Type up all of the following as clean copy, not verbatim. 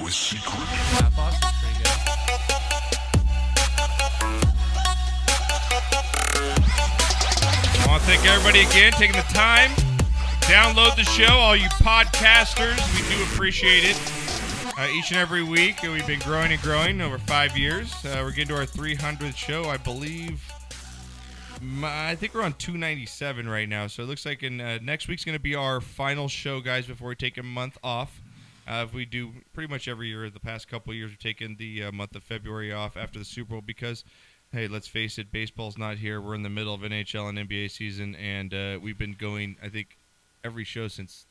show is secret. Boston's pretty good. I want to thank everybody again taking the time. Download the show, all you podcasters. We do appreciate it. Each and every week, we've been growing and growing over 5 years. We're getting to our 300th show, I believe. I think we're on 297 right now, so it looks like next week's going to be our final show, guys, before we take a month off. We do pretty much every year. The past couple of years, we've taken the month of February off after the Super Bowl because, hey, let's face it, baseball's not here. We're in the middle of NHL and NBA season, and we've been going, I think, every show since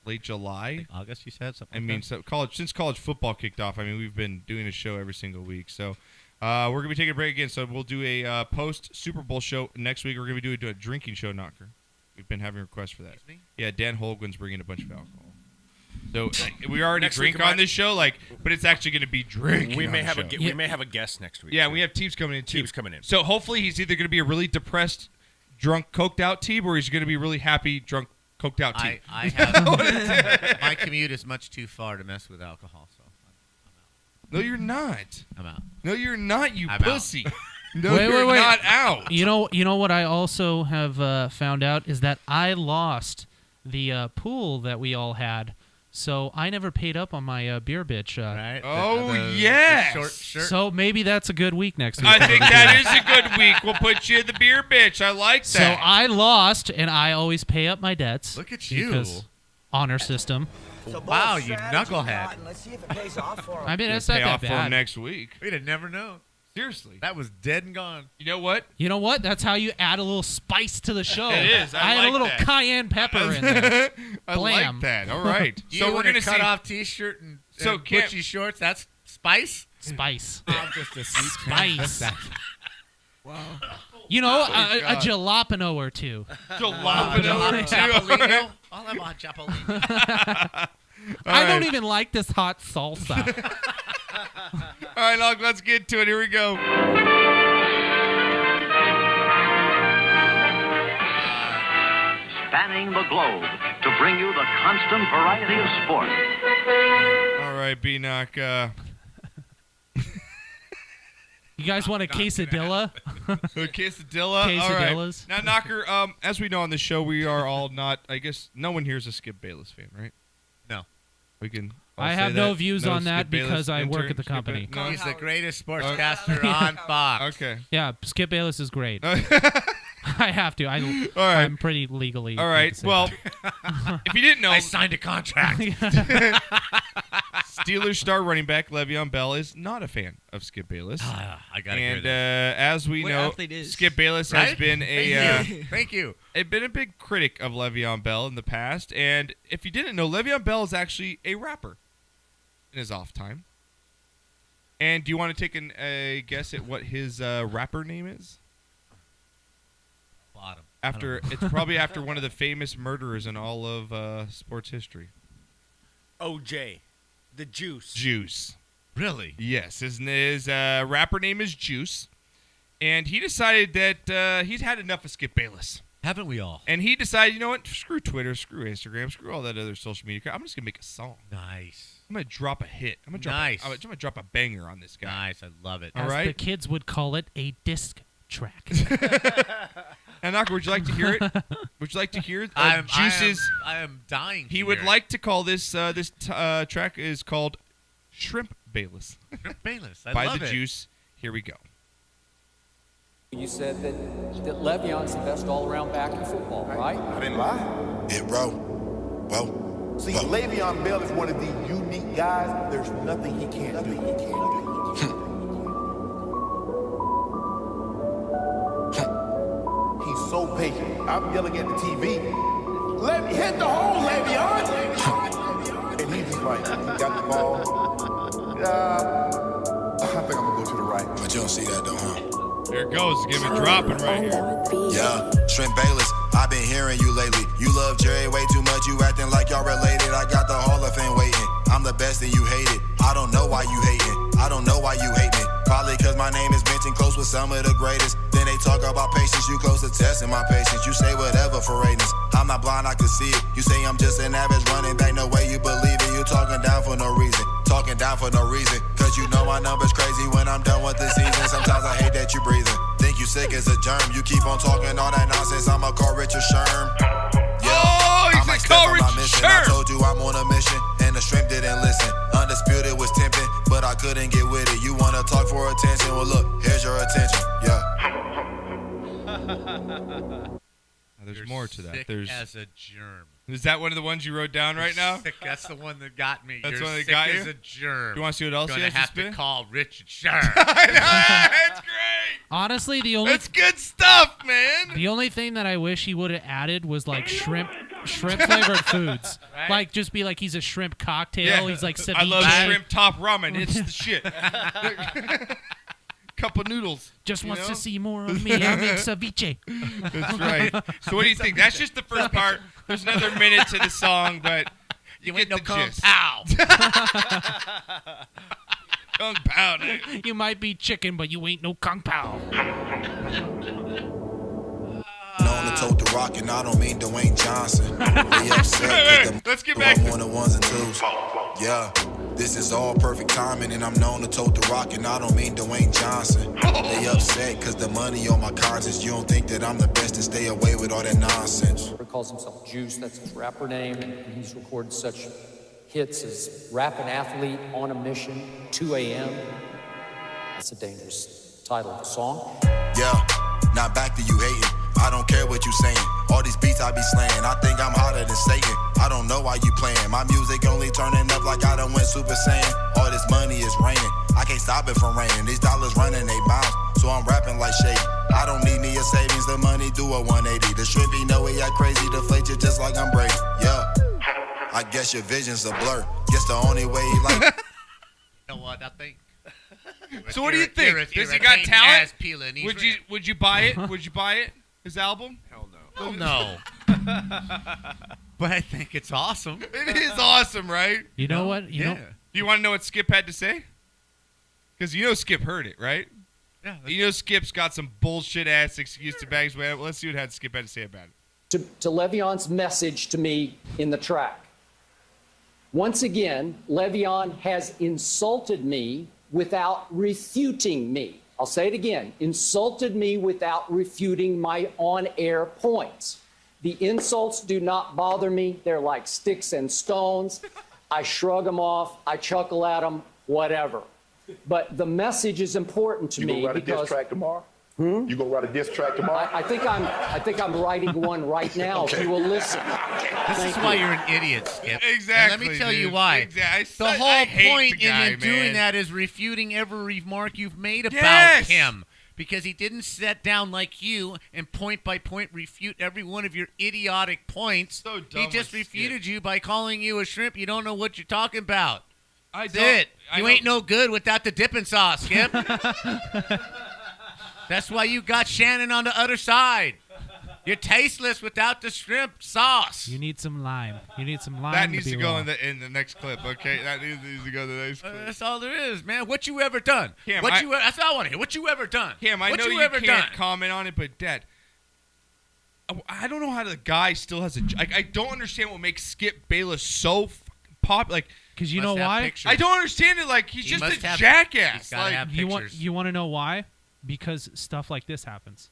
late July. August, you said something. I mean, since college football kicked off. I mean, we've been doing a show every single week. So we're gonna be taking a break again. So we'll do a post Super Bowl show next week. We're gonna be doing a drinking show, Knocker. We've been having requests for that. Yeah, Dan Holguin's bringing a bunch of alcohol. So we already drink on this show, but it's actually going to be drinking. We may have a guest next week. Yeah, we have Teebs coming in too. Teebs coming in. So hopefully he's either going to be a really depressed, drunk, coked out Teeb, or he's going to be really happy, drunk, coked out Teeb. I have my commute is much too far to mess with alcohol, so I'm out. No, you're not. I'm out. No, you're not, you I'm pussy. Out. No, you're not out. You know what I also have found out is that I lost the pool that we all had. So I never paid up on my beer bitch. Right? Yes. The short shirt. So maybe that's a good week next week. I think that is a good week. We'll put you in the beer bitch. I like that. So I lost, and I always pay up my debts. Look at you. Because honor system. Wow, you knucklehead. Let's see if it pays off for him. I mean, It's it's not pay that off for him bad. next week. We'd have never known. Seriously. That was dead and gone. You know what? You know what? That's how you add a little spice to the show. It is. I had like a little that. cayenne pepper in there. I Blam. like that. All right. So we're going to cut off T-shirt and Butchie shorts. That's spice? Spice. I'm just a sweet Spice. Wow. You know, a jalapeno or two. Jalapeno or two. Right. I'll have a jalapeno. I don't even like this hot salsa. All right, Log, let's get to it. Here we go. Spanning the globe to bring you the constant variety of sport. All right, B-Knock. You guys want a quesadilla? A quesadilla? All Quesadillas. right. Now, Knocker, as we know on the show, we are all not, I guess, no one here is a Skip Bayless fan, right? No. We can... I have no views on that because I work at the company. No? He's the greatest sportscaster on Fox. Okay. Yeah, Skip Bayless is great. I have to. I'm pretty legally. All right. Well, if you didn't know, I signed a contract. Steelers star running back Le'Veon Bell is not a fan of Skip Bayless. I got to hear And this. as we know, Skip Bayless has been Thank you. been a big critic of Le'Veon Bell in the past. And if you didn't know, Le'Veon Bell is actually a rapper in his off time. And do you want to take a guess at what his rapper name is? Bottom. It's probably after one of the famous murderers in all of sports history. OJ. The Juice. Juice. Really? Yes. His rapper name is Juice. And he decided that he's had enough of Skip Bayless. Haven't we all? And he decided, you know what? Screw Twitter, screw Instagram, screw all that other social media crap. I'm just going to make a song. Nice. I'm going to drop a hit. I'm going to drop a banger on this guy. Nice. I love it. All As right. the kids would call it, a disc track. Now, Knocker, would you like to hear it? Would you like to hear Juice's? I am dying. He would like to call this track is called Shrimp Bayless. Shrimp Bayless. I By love the it. Juice. Here we go. You said that Le'Veon's the best all-around back in football, right? I didn't lie. Yeah, bro. Well, See, Le'Veon Bell is one of the unique guys. There's nothing he can't do. He's so patient. I'm yelling at the TV. Let me hit the hole, Le'Veon! And he's just like, he got the ball. I think I'm gonna go to the right. but you don't see that though, huh? There it goes. Give it dropping right here. Yeah, Shrimp Bayless, I've been hearing you lately. You love Jerry way too much, you acting like y'all related. I got the Hall of Fame waiting. I'm the best and you hate it. I don't know why you hating. I don't know why you hate me. Probably cause my name is mentioned close with some of the greatest. Then they talk about patience, you close to testing my patience. You say whatever for ratings. I'm not blind, I can see it. You say I'm just an average running back, no way you believe it. You talking down for no reason. talking down for no reason. Cause you know my number's crazy when I'm done with the season. Sometimes I hate that you breathing. Think you sick as a germ. You keep on talking all that nonsense. I'ma call Richard Sherm. Oh, he's a call Richard mission. I Sherm. told you I'm on a mission, and the shrimp didn't listen. Undisputed was tempting, but I couldn't get with it. You wanna talk for attention? Well, look, here's your attention. Yeah. There's more to that. Sick There's. as a germ. Is that one of the ones you wrote down right now? Sick, that's the one that got me. That's You're one that sick got you? as a germ. You want to see what else Gonna he has have to to spit? call Richard Sherm. That's great. Honestly, That's good stuff, man. the only thing that I wish he would have added was like shrimp flavored foods. Right? Like just be like he's a shrimp cocktail. He's like ceviche. I love shrimp top ramen. It's the shit. Cup of noodles. Just you wants know? to see more of me. I make ceviche. That's right. So what do you think? That's just the first part. There's another minute to the song, but you get the gist. Pow. Kung Pao. You might be chicken, but you ain't no kung pao. Known to tote the rock, and I don't mean Dwayne Johnson. They upset. Wait, let's get back I'm to- on the ones and twos. Yeah. This is all perfect timing, and I'm known to tote the rock, and I don't mean Dwayne Johnson. They upset because the money on my conscience. You don't think that I'm the best to stay away with all that nonsense. He calls himself Juice, that's his rapper name, and he's recorded such hits as Rappin' Athlete, On a Mission, 2 a.m. That's a dangerous title of a song. Yeah, not back to you hating. I don't care what you saying. All these beats I be slaying. I think I'm hotter than Satan. I don't know why you playing. My music only turning up like I done went Super Saiyan. All this money is raining. I can't stop it from raining. These dollars running, they bounce. So I'm rapping like Shady. I don't need me a savings. The money do a 180. The shrimpy know we act crazy. Deflate you just like I'm Brady. Yeah. I guess your vision's a blur. Guess the only way you like. You know what? I think. So what do you think? Does he got talent? Would you buy it? Would you buy it? His album? Hell no. Oh no. But I think it's awesome. It is awesome, right? You know what? You know, Do you want to know what Skip had to say? Because you know Skip heard it, right? Yeah. You know Skip's got some bullshit ass excuse to bags. Let's see what Skip had to say about it. To Le'Veon's message to me in the track. Once again, Le'Veon has insulted me without refuting me. I'll say it again, insulted me without refuting my on-air points. The insults do not bother me. They're like sticks and stones. I shrug them off. I chuckle at them, whatever. But the message is important to me You gonna write a diss because track tomorrow? You gonna write a diss track tomorrow? I think I'm writing one right now if you will listen. This is why you're an idiot, Skip. Exactly. And let me tell you dude. why. Exactly. The I whole hate point the guy, in doing man. that is refuting every remark you've made about Yes! him. Because he didn't sit down like you and point by point refute every one of your idiotic points. So dumb He just with refuted Skip. you by calling you a shrimp. You don't know what you're talking about. I That's it. You ain't no good without the dipping sauce, Skip. That's why you got Shannon on the other side. You're tasteless without the shrimp sauce. you need some lime. You need some lime. That needs be to go raw. in the next clip, okay? That needs to go in the next clip. That's all there is, man. What you ever done? Cam, That's all I want to hear. What you ever done? Cam, I what know you ever can't done? comment on it, but Dad, I don't know how the guy still has a. I don't understand what makes Skip Bayless so pop. Like, Because you Must know have why? pictures. I don't understand it. Like, he's He just must a have- jackass. he's gotta Like, have You want pictures. you want to know why? Because stuff like this happens.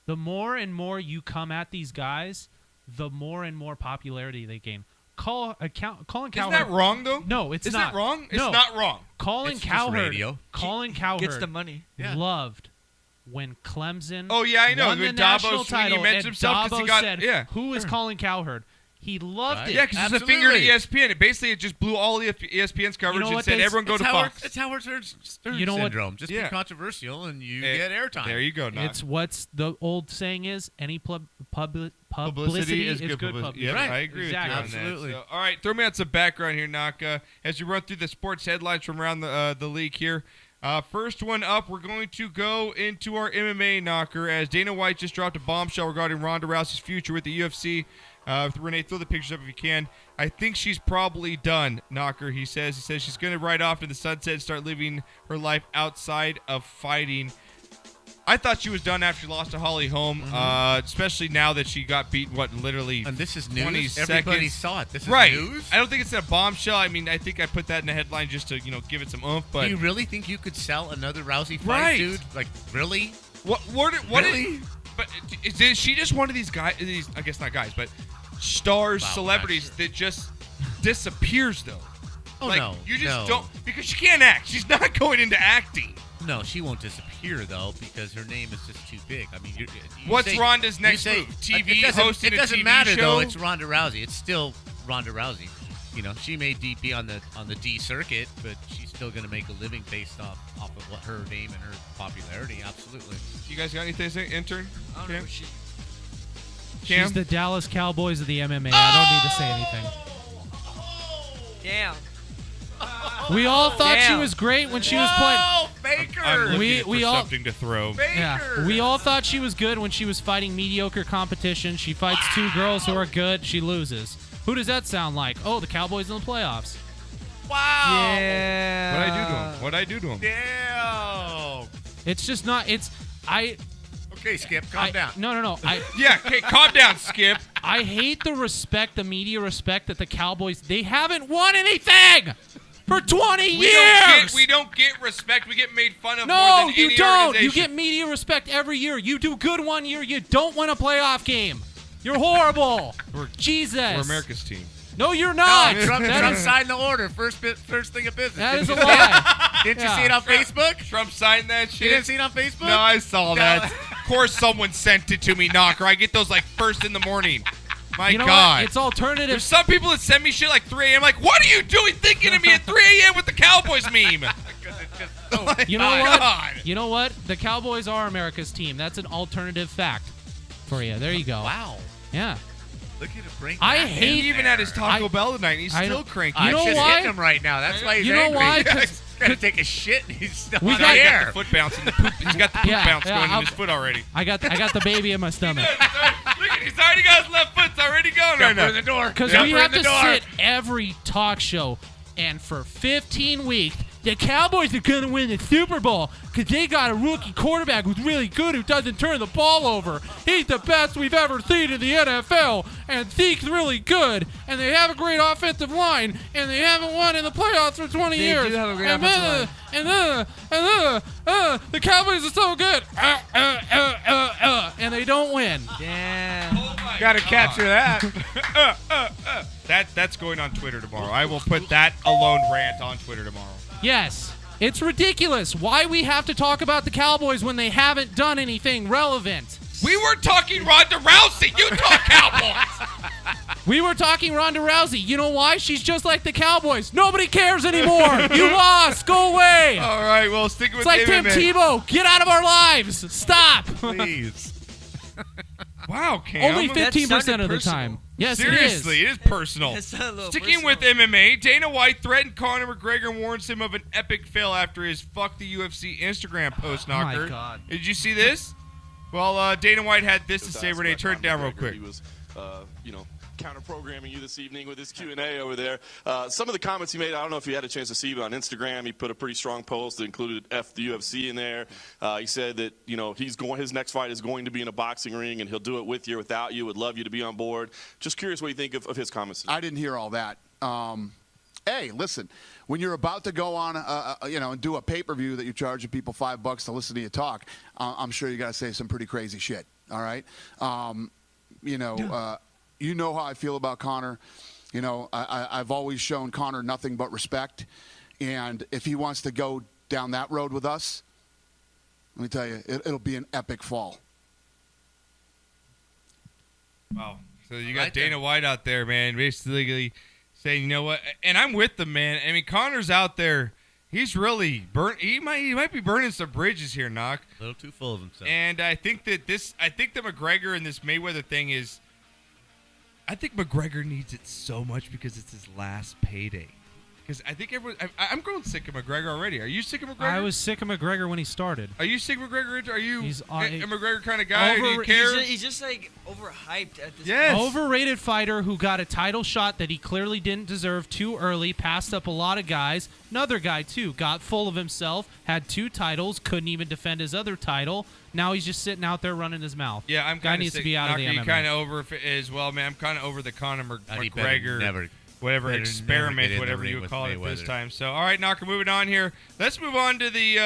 The more and more you come at these guys, the more and more popularity they gain. Colin Cowherd. isn't that wrong though? No, it's Isn't not. that wrong? It's No. not wrong. Colin It's just Cowherd. radio. Colin Cowherd Gets the money. Yeah. loved when Clemson. Oh, yeah, I know. Won the When Dabo national swing, he title, mentioned and himself 'cause he Dabo got- said, yeah. "Who is Colin Cowherd?" He loved Right. it. Yeah, because it's a finger to Absolutely. ESPN. It basically just blew all ESPN's coverage know and what said, they- everyone go to Fox. It's Howard Stern You know what- syndrome. Just Yeah. be controversial and you Eh, get airtime. There you go, Nog. It's what's the old saying is: any publicity is good good publicity. publicity. Yep, Right. I agree Exactly. with you on Absolutely. that. So, all right, throw me out some background here, Naka, as we run through the sports headlines from around the league here. First one up, we're going to go into our MMA knocker as Dana White just dropped a bombshell regarding Ronda Rousey's future with the UFC. Renee, throw the pictures up if you can. I think she's probably done, knocker, he says. He says she's going to ride off to the sunset and start living her life outside of fighting. I thought she was done after she lost to Holly Holm, especially now that she got beat, literally And this is 20 news. seconds. Everybody saw it. This is Right. news. I don't think it's a bombshell. I mean, I think I put that in the headline just to, give it some oomph. But Do you really think you could sell another Rousey fight, Right. dude? Like, really? what Really? but is she just one of these guys, I guess not guys, but stars, Wow, celebrities not that just disappears, though? Oh, like, no. You just no. don't, because she can't act. She's not going into acting. No, she won't disappear, though, because her name is just too big. I mean, you What's say, Ronda's you next say- move? TV, it hosting a doesn't TV matter, show? though. It's Ronda Rousey. It's still Ronda Rousey. She may be on the D circuit, but she's still going to make a living based off of what her name and her popularity. Absolutely. You guys got anything to say, intern? I don't know what she. Cam? She's the Dallas Cowboys of the MMA. I don't need to say anything. Damn. We all thought she Damn. was great when she was playing. Oh, Baker! I'm looking We- for we all- something to throw. Yeah, we all thought she was good when she was fighting mediocre competition. She fights two girls who are good. She loses. Who does that sound like? Oh, the Cowboys in the playoffs. Wow! Yeah. What'd I do to him? What'd I do to him? Damn! It's just not. Okay, Skip, calm down. No. Yeah, okay, calm down, Skip. I hate the media respect that the Cowboys. They haven't won anything for 20 years. We don't get respect. We get made fun of more No, than you any don't. organization. You get media respect every year. You do good one year, you don't win a playoff game. You're horrible. Jesus. We're America's team. No, you're not. No, Trump That is- signed the order. First thing of business. That is a Didn't you see lie. Didn't you Yeah. see it on Facebook? Trump signed that shit. You didn't see it on Facebook? No, I saw No. that. Of course someone sent it to me, Knocker. I get those like first in the morning. My You know God. what? It's alternative. There's some people that send me shit like 3 a.m. Like, what are you doing thinking of me at 3 a.m. with the Cowboys meme? You know My what? God. You know what? The Cowboys are America's team. That's an alternative fact for you. There you go. Wow. Yeah. Look at him bring I that hate- He even had his Taco I- Bell tonight, and he's I still don't- cranky. You I'm know just why? hitting him right now. That's why he's You know angry. why? He's 'Cause- gotta take a shit, and he's still We on got- the He's got air. the foot bounce in the poop. He's got the poop Yeah, bounce yeah, going I'm- in his foot already. I got the baby in my stomach. Look at he's already got his left foot. It's already going right Jump now. in the door. Because Jump we in have the to door. sit every talk show, and for 15 weeks, the Cowboys are going to win the Super Bowl because they got a rookie quarterback who's really good who doesn't turn the ball over. He's the best we've ever seen in the NFL, and Zeke's really good, and they have a great offensive line, and they haven't won in the playoffs for 20 They years. do have a great and offensive the Cowboys are so good. And they don't win. Damn. Oh my Gotta God. capture that. That's going on Twitter tomorrow. I will put that alone rant on Twitter tomorrow. Yes. It's ridiculous. Why we have to talk about the Cowboys when they haven't done anything relevant? We were talking Ronda Rousey. You talk Cowboys. We were talking Ronda Rousey. You know why? She's just like the Cowboys. Nobody cares anymore. You lost. Go away. All right, well, stick with It's like Tim David, man. Tebow. Get out of our lives. Stop. Please. Wow, Cam. Only 15% sounded of the personal. time. Yes, Seriously, it it is personal. It sounded a little Sticking with MMA, Dana White threatened Conor McGregor and warns him of an epic fail after his "fuck the UFC" Instagram post. Oh, my Knocker. God. Did you see this? Well, Dana White had this to say. Renee, turn it down real quick. He was, counter-programming you this evening with his Q&A over there. Some of the comments he made, I don't know if you had a chance to see, but on Instagram, he put a pretty strong post that included F the UFC in there. He said that, his next fight is going to be in a boxing ring, and he'll do it with you or without you. Would love you to be on board. Just curious what you think of his comments. I didn't hear all that. Hey, listen, when you're about to go on, and do a pay-per-view that you're charging people $5 to listen to you talk, I'm sure you got to say some pretty crazy shit. All right, you know how I feel about Conor. I've always shown Conor nothing but respect, and if he wants to go down that road with us, let me tell you, it'll be an epic fall. Wow. So you got Right Dana there. White out there, man, basically saying, you know what? And I'm with them, man. I mean, Conor's out there. He's really burnt. He might be burning some bridges here, Knock. A little too full of himself. And I think that the McGregor and this Mayweather thing is. I think McGregor needs it so much because it's his last payday. Because I think everyone. I'm growing sick of McGregor already. Are you sick of McGregor? I was sick of McGregor when he started. Are you sick of McGregor? Are you He's a McGregor kind of guy? Do you care? He's just like overhyped at this Yes. point. Overrated fighter who got a title shot that he clearly didn't deserve too early, passed up a lot of guys. Another guy, too, got full of himself, had 2 titles, couldn't even defend his other title. Now he's just sitting out there running his mouth. Yeah, I'm Guy kind of needs sick. to be out of the Knocker, MMA. you kind of over it as well, man. I'm kind of over the Conor He McGregor. better Whatever never experiment, get in the whatever ring you would with call it this Mayweather. time. So, all right, Knocker, moving on here. Let's move on to the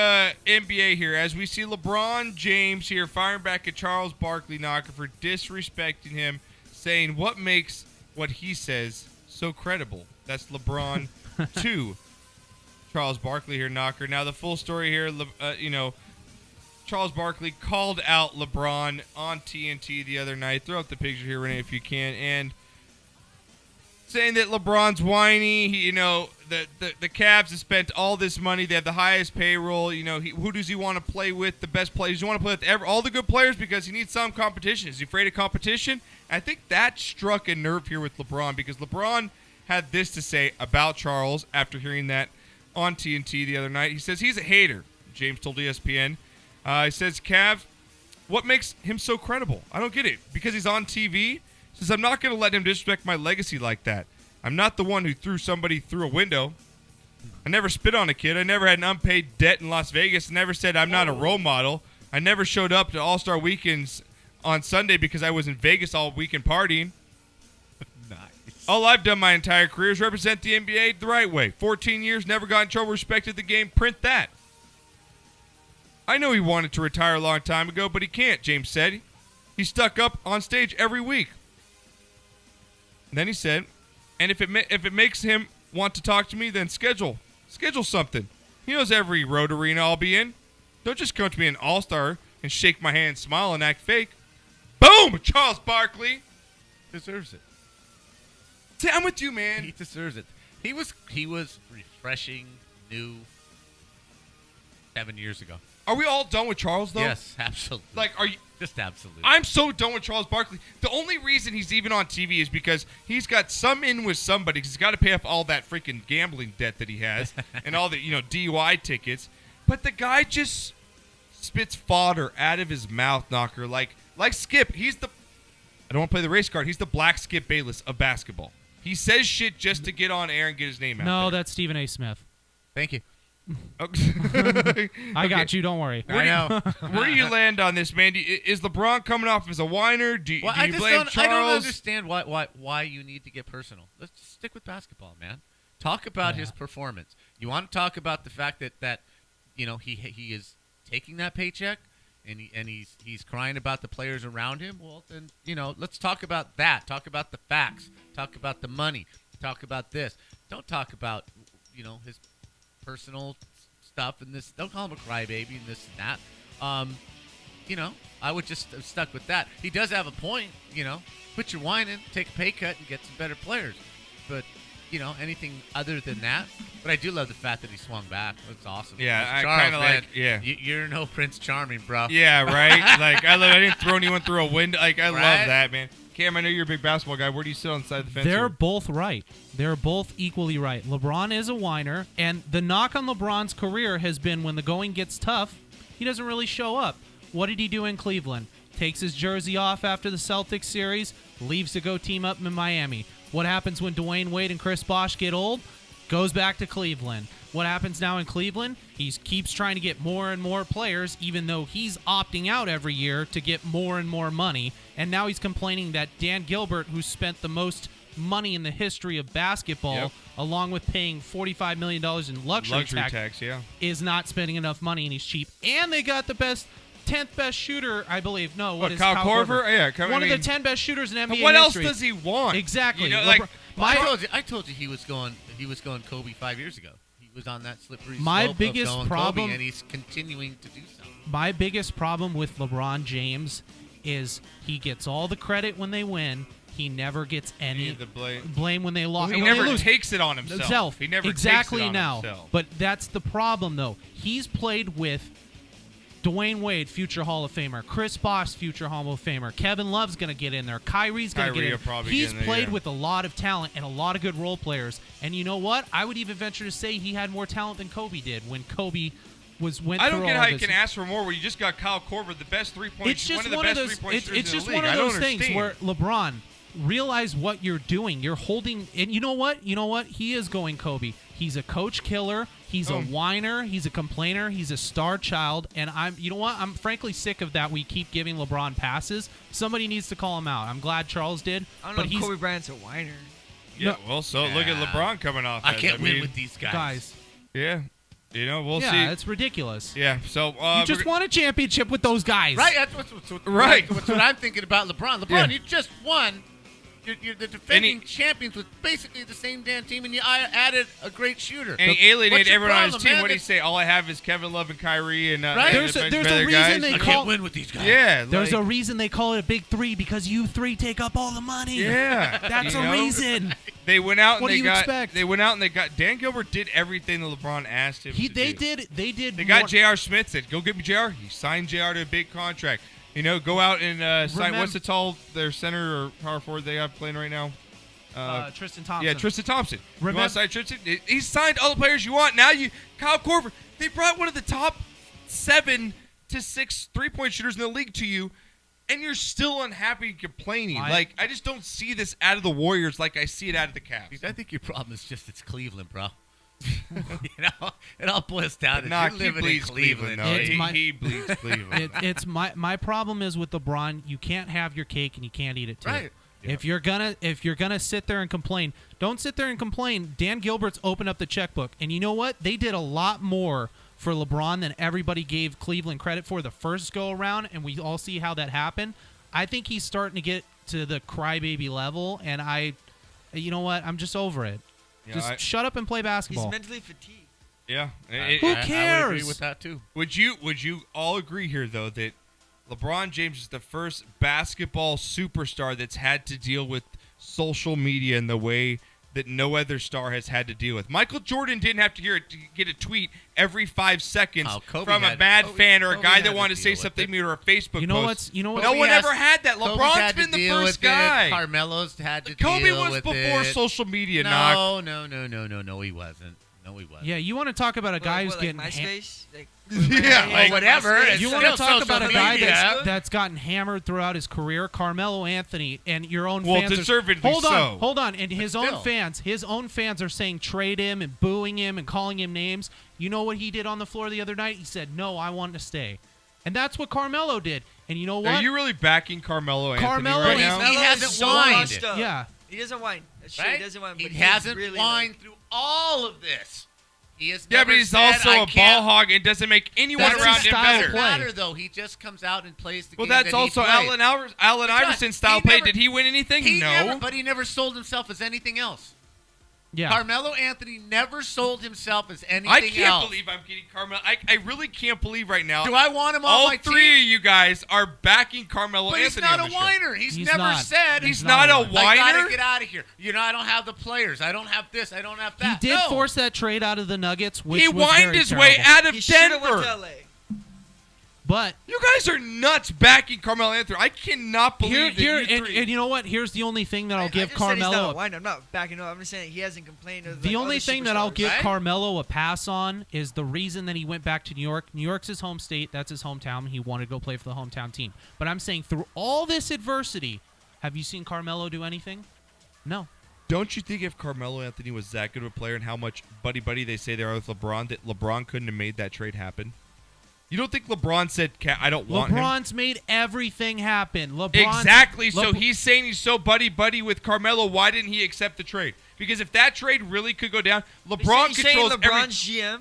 NBA here as we see LeBron James here firing back at Charles Barkley, Knocker, for disrespecting him, saying what makes what he says so credible. That's LeBron to Charles Barkley here, Knocker. Now, the full story here, Charles Barkley called out LeBron on TNT the other night. Throw up the picture here, Renee, if you can, and saying that LeBron's whiny. The Cavs have spent all this money. They have the highest payroll. Who does he want to play with? The best players. Does he want to play with all the good players because he needs some competition? Is he afraid of competition? I think that struck a nerve here with LeBron because LeBron had this to say about Charles after hearing that on TNT the other night. He says he's a hater, James told ESPN. He says, Cav, what makes him so credible? I don't get it. Because he's on TV? Says, I'm not going to let him disrespect my legacy like that. I'm not the one who threw somebody through a window. I never spit on a kid. I never had an unpaid debt in Las Vegas. I never said I'm not a role model. I never showed up to All-Star weekends on Sunday because I was in Vegas all weekend partying. Nice. All I've done my entire career is represent the NBA the right way. 14 years, never got in trouble, respected the game. Print that. I know he wanted to retire a long time ago, but he can't, James said. He's stuck up on stage every week. And then he said, and if it makes him want to talk to me, then schedule something. He knows every road arena I'll be in. Don't just come to me an all-star and shake my hand, smile, and act fake. Boom! Charles Barkley Deserves it. See, I'm with you, man. He deserves it. He was refreshing, new 7 years ago. Are we all done with Charles, though? Yes, absolutely. Are you? Just absolutely. I'm so done with Charles Barkley. The only reason he's even on TV is because he's got some in with somebody. 'Cause he's got to pay off all that freaking gambling debt that he has and all the DUI tickets. But the guy just spits fodder out of his mouth, Knocker. Like Skip. I don't want to play the race card. He's the black Skip Bayless of basketball. He says shit just to get on air and get his name out No, there. that's Stephen A. Smith. Thank you. I got you. Don't worry. I know. Where do you land on this, man? Is LeBron coming off as a whiner? Do you blame Charles? I don't understand why you need to get personal. Let's just stick with basketball, man. Talk about his performance. You want to talk about the fact that he is taking that paycheck and he's crying about the players around him. Well, then let's talk about that. Talk about the facts. Talk about the money. Talk about this. Don't talk about his personal stuff and this. Don't call him a crybaby and this and that. I would just have stuck with that. He does have a point. Quit your whining, take a pay cut, and get some better players. But anything other than that. But I do love the fact that he swung back. That's awesome. Yeah, I Charles, kind of man, like. Yeah, you're no Prince Charming, bro. yeah, right. I didn't throw anyone through a window. I love Right? that, man. Cam, I know you're a big basketball guy. Where do you sit on the side of the fence? They're here? both right. They're both equally right. LeBron is a whiner, and the knock on LeBron's career has been when the going gets tough, he doesn't really show up. What did he do in Cleveland? Takes his jersey off after the Celtics series, leaves to go team up in Miami. What happens when Dwayne Wade and Chris Bosh get old? Goes back to Cleveland. What happens now in Cleveland? He keeps trying to get more and more players, even though he's opting out every year to get more and more money. And now he's complaining that Dan Gilbert, who spent the most money in the history of basketball, along with paying $45 million in luxury tax, is not spending enough money, and he's cheap. And they got the 10th best shooter, I believe. No, what is Kyle Korver? Yeah, One of the 10 best shooters in NBA what history. else does he want? Exactly. I told you he was going Kobe 5 years ago. He was on that slippery slope of going Kobe, and he's continuing to do so. My biggest problem with LeBron James is he gets all the credit when they win. He never gets any blame when they lost. He never takes it on himself. He never exactly takes it on now. himself. But that's the problem, though. He's played with Dwayne Wade, future Hall of Famer. Chris Bosh, future Hall of Famer. Kevin Love's going to get in there. Kyrie's going to get in will probably He's get in there, played yeah. with a lot of talent and a lot of good role players. And you know what? I would even venture to say he had more talent than Kobe did when Kobe went I don't through get all how you this. can ask for more when you just got Kyle Korver, the best three-point It's just one of the one of best those. three-point shooters It's in just the league. one of I don't those things understand. where LeBron, realize what you're doing. You're holding, and you know what? He is going Kobe. He's a coach killer. He's a whiner. He's a complainer. He's a star child. And I'm frankly sick of that. We keep giving LeBron passes. Somebody needs to call him out. I'm glad Charles did. I don't but know if Kobe Bryant's a whiner. Yeah, well, so look at LeBron coming off. I as, can't win mean, with these guys. Yeah, we'll see. Yeah, it's ridiculous. Yeah, so you just won a championship with those guys, Right, that's what I'm thinking about LeBron. LeBron, you just won. You're the defending champions with basically the same damn team, and you added a great shooter. And he alienated What's your everyone on his problem, team. man? What do you say? All I have is Kevin Love and Kyrie, and Right? There's a reason guys. they I call can't win with these guys. Yeah, There's a reason they call it a big three because you three take up all the money. Yeah, that's you a know? reason. They went out and What do they you got. expect? They went out and they got. Dan Gilbert did everything that LeBron asked him. to They do. did. They got J.R. Smith. Said, "Go get me J.R." He signed J.R. to a big contract. Go out and sign. What's the their center or power forward they have playing right now? Tristan Thompson. Yeah, Tristan Thompson. You Remember- want to sign Tristan? He signed all the players you want. Now Kyle Korver. They brought one of the top 7 to 6 3-point shooters in the league to you, and you're still unhappy and complaining. I just don't see this out of the Warriors like I see it out of the Cavs. I think your problem is just it's Cleveland, bro. It all boils down to Nah, you're he living in bleeds Cleveland. Cleveland. He bleeds Cleveland. It's my problem is with LeBron. You can't have your cake and you can't eat it too. Right. Yeah. If you're gonna sit there and complain, don't sit there and complain. Dan Gilbert's opened up the checkbook, and you know what? They did a lot more for LeBron than everybody gave Cleveland credit for the first go around, and we all see how that happened. I think he's starting to get to the crybaby level, and you know what? I'm just over it. Yeah, Shut up and play basketball. He's mentally fatigued. Yeah. Who cares? I would agree with that too. Would you all agree here though that LeBron James is the first basketball superstar that's had to deal with social media in the way that no other star has had to deal with? Michael Jordan didn't have to get a tweet every 5 seconds from a mad fan or a guy that wanted to say something or a Facebook post. You know what? No one ever had that. LeBron's been the first guy. Carmelo's had to Kobe deal was with before it. social media. No, he wasn't. Yeah, you want to talk about a guy who's getting MySpace? Yeah, whatever. You want to talk about a guy that's gotten hammered throughout his career? Carmelo Anthony and your own fans. Deservedly Hold on. And his own fans are saying trade him and booing him and calling him names. You know what he did on the floor the other night? He said, "No, I want to stay." And that's what Carmelo did. And you know what? Are you really backing Carmelo Anthony right now? He hasn't whined. Yeah. He doesn't whine. That's true. Right? He doesn't whine. He But hasn't really whined through all of this. He has Yeah, never but he's said, also "I a can't." ball hog and doesn't make anyone That's around his him style better. of play. Matter though, he just comes out and plays the Well, game that's that also he played. Allen Iverson's style play. Did he win anything? But he never sold himself as anything else. Yeah. Carmelo Anthony never sold himself as anything I else. can't believe I'm getting Carmelo. I really can't believe right now. Do I want him on all my team? three of you guys are backing Carmelo But Anthony. he's not on a the show. whiner. He's never not. said He's not a whiner? I gotta get out of here. I don't have the players. I don't have this. I don't have He that. did force that trade out of the Nuggets, which He was whined very his way terrible. out of He should have went to Denver. LA. But You guys are nuts backing Carmelo Anthony. I cannot believe that you three. and you know what? Here's the only thing that I'll give I just said he's not a Carmelo. whiner. I'm not backing up. I'm just saying he hasn't complained. Of The only other thing that I'll superstars. give Right? Carmelo a pass on is the reason that he went back to New York. New York's his home state. That's his hometown. He wanted to go play for the hometown team. But I'm saying through all this adversity, have you seen Carmelo do anything? No. Don't you think if Carmelo Anthony was that good of a player and how much buddy they say they are with LeBron, that LeBron couldn't have made that trade happen? You don't think LeBron said, I don't want him? LeBron's made everything happen. Exactly. So he's saying he's so buddy with Carmelo. Why didn't he accept the trade? Because if that trade really could go down, LeBron You're saying controls LeBron's every. GM.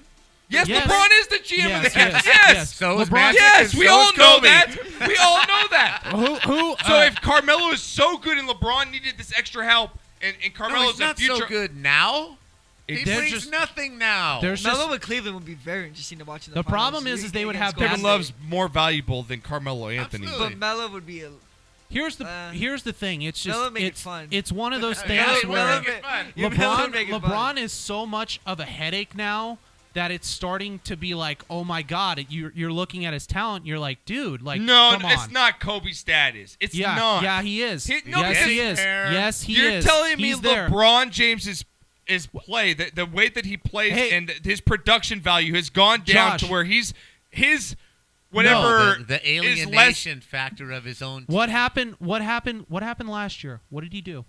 Yes, Yes. LeBron is the GM of the Yes, Cavs. yes, Yes. So is LeBron- Magic. Yes, and we so all is know Kobe. that. We all know that. Who? So if Carmelo is so good and LeBron needed this extra help, and No, Carmelo's he's not a future. so good now. He They're brings just- nothing now. there's Melo just with Cleveland would be very interesting to watch in The the finals. problem is they would have Against Kevin Golden Love's State. more valuable than Carmelo Anthony. Absolutely. But Melo would be a. here's the thing. It's Melo just make it fun. it's one of those Melo things make where it fun. You Melo make it LeBron fun. is so much of a headache now that it's starting to be like, oh my God, you're looking at his talent, you're like, dude, like, no, come on. it's not Kobe status. It's not. Yeah, he is. No, yes, he is. there. Yes, he You're is. telling me He's there. LeBron James is play, the way that he plays and his production value has gone down Josh. to where his whatever the is less. alienation factor of his own. What happened last year? What did he do?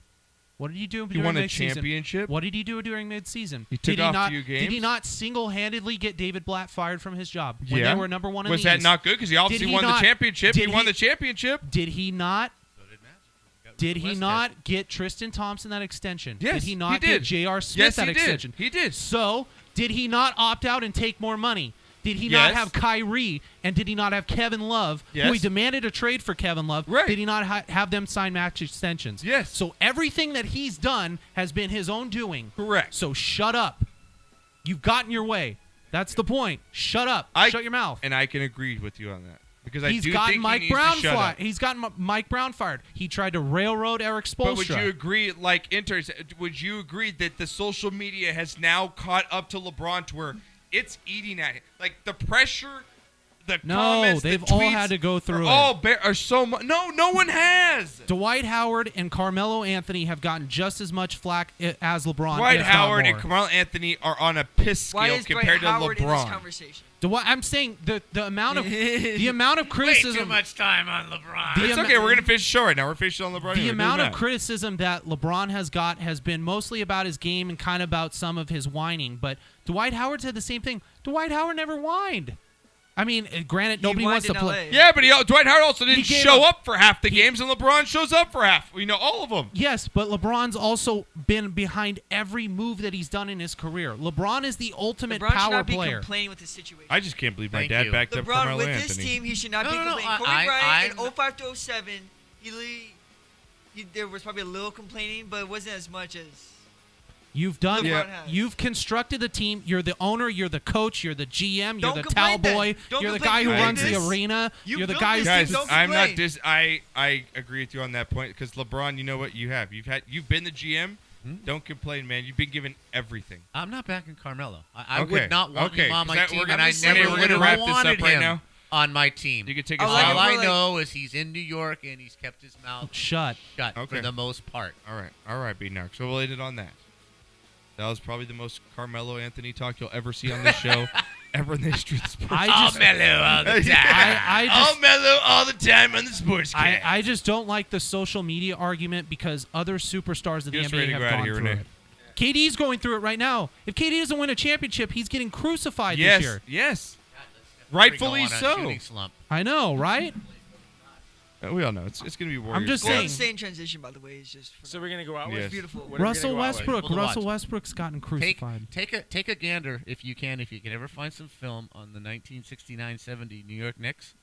What did he do? He won a mid-season? championship. What did he do during midseason? He took did off not, a few games. Did he not single-handedly get David Blatt fired from his job when Yeah. they were number one in Was the that East? not good? Because he obviously won the championship. He won the championship. Did he not? Did he not get Tristan Thompson that extension? Yes, did he not he did. get J.R. Smith Yes, that he did. extension? He did. So, did he not opt out and take more money? Did he not Yes. have Kyrie, and did he not have Kevin Love, who Yes. he demanded a trade for Kevin Love? Right. Did he not have them sign match extensions? Yes. So everything that he's done has been his own doing. Correct. So shut up. You've gotten your way. That's the point. Shut up. Shut your mouth. And I can agree with you on that because I He's do gotten think Mike he needs Brown to shut fired. up. He's gotten Mike Brown fired. He tried to railroad Eric Spoelstra. But would you agree, would you agree that the social media has now caught up to LeBron to where it's eating at him? Like the pressure, the comments, they've the all tweets had to go through are so much. No one has. Dwight Howard and Carmelo Anthony have gotten just as much flack as LeBron. Dwight if not Howard and more. Carmelo Anthony are on a piss Why scale is compared Dwight Howard to in this LeBron. conversation? I'm saying the amount of criticism. Way too much time on LeBron. It's okay. We're gonna finish the show right now. We're finishing on LeBron. The anyway. amount Doesn't of matter. criticism that LeBron has got has been mostly about his game and kind of about some of his whining. But Dwight Howard said the same thing. Dwight Howard never whined. I mean, granted, nobody wants to play. Yeah, but Dwight Howard also didn't gave show up- up for half the games, and LeBron shows up for half. All of them. Yes, but LeBron's also been behind every move that he's done in his career. LeBron is the ultimate LeBron should power not be player. complaining with his situation. I just can't believe my Thank dad you. backed up LeBron Carmelo with Anthony. this team, he should not be No, complaining. Kobe I- Bryant in I'm- 05 to 07, there was probably a little complaining, but it wasn't as much as. You've done. LeBron has. You've constructed the team. You're the owner. You're the coach. You're the GM. You're Don't the complain towel then. boy. Don't You're the complain. guy who You runs built the this. arena. You You're the built guy. this who team. Guys, Don't I'm not complain. I agree with you on that point because LeBron, you know what you've been the GM. Don't complain, man. You've been given everything. I'm not backing Carmelo. I Okay. would not want Okay, him on 'cause my that- team, we're and gonna- I okay, never we're would gonna wrap have this up wanted right him now. on my team. You can take I us like out. All I like- know is he's in New York and he's kept his mouth Shut. shut Okay. for the most part. All right, B-Narc. So we'll end it on that. That was probably the most Carmelo Anthony talk you'll ever see on this show, ever in the history of the sports. I'll mellow all the time. I'll mellow all the time on the sports. I just don't like the social media argument because other superstars of the Just ready NBA to have go out of gone here, through Renee. it. KD's going through it right now. If KD doesn't win a championship, he's getting crucified Yes, this year. yes. Go Rightfully on a so. shooting slump. I know, right? We all know it's going to be Warriors. I'm just Golden saying. State transition, by the way, is just. So we're gonna go out Yes. with Beautiful. What are we gonna Russell go out with? Westbrook. People to Russell watch. Westbrook's gotten crucified. Take a gander if you can ever find some film on the 1969-70 New York Knicks.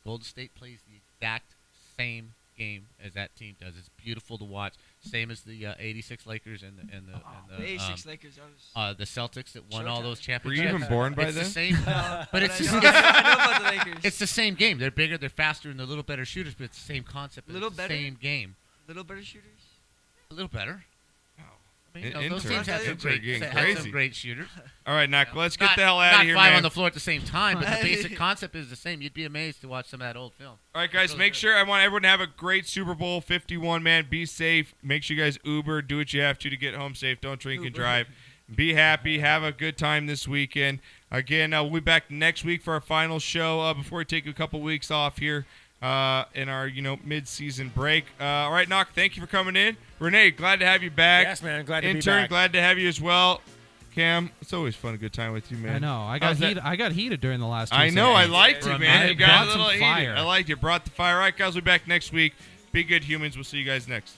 Golden State plays the exact same game as that team does. It's beautiful to watch. Same as the '86 Lakers and the The 86 Lakers. the Celtics that won all Showtime. those Were championships. you even born by It's then? the same, but it's I just know, I know about the Lakers. it's the same game. They're bigger, they're faster, and they're a little better shooters. But it's the same concept. Little It's the better? same game. Little better shooters. A little better. I mean, In- those teams had some Inter great, getting had crazy. some great shooters. All right, Knock. Let's get Not- the hell out not of here, five man. on the floor at the same time, but the basic concept is the same. You'd be amazed to watch some of that old film. All right, guys, make sure I want everyone to have a great Super Bowl 51, man. Be safe. Make sure you guys Uber. Do what you have to get home safe. Don't drink and drive. Be happy. Have a good time this weekend. Again, we'll be back next week for our final show before we take a couple weeks off here in our mid-season break. All right, Knock, thank you for coming in. Renee, glad to have you back. Yes, man. Glad to be Intern, back. glad to have you as well. Cam, it's always fun, a good time with you, man. I know. I How's got that? I got heated during the last. I know. I liked it, man. I You got brought a little some heated. fire. I liked it. Brought the fire. All right, guys, we'll be back next week. Be good humans. We'll see you guys next.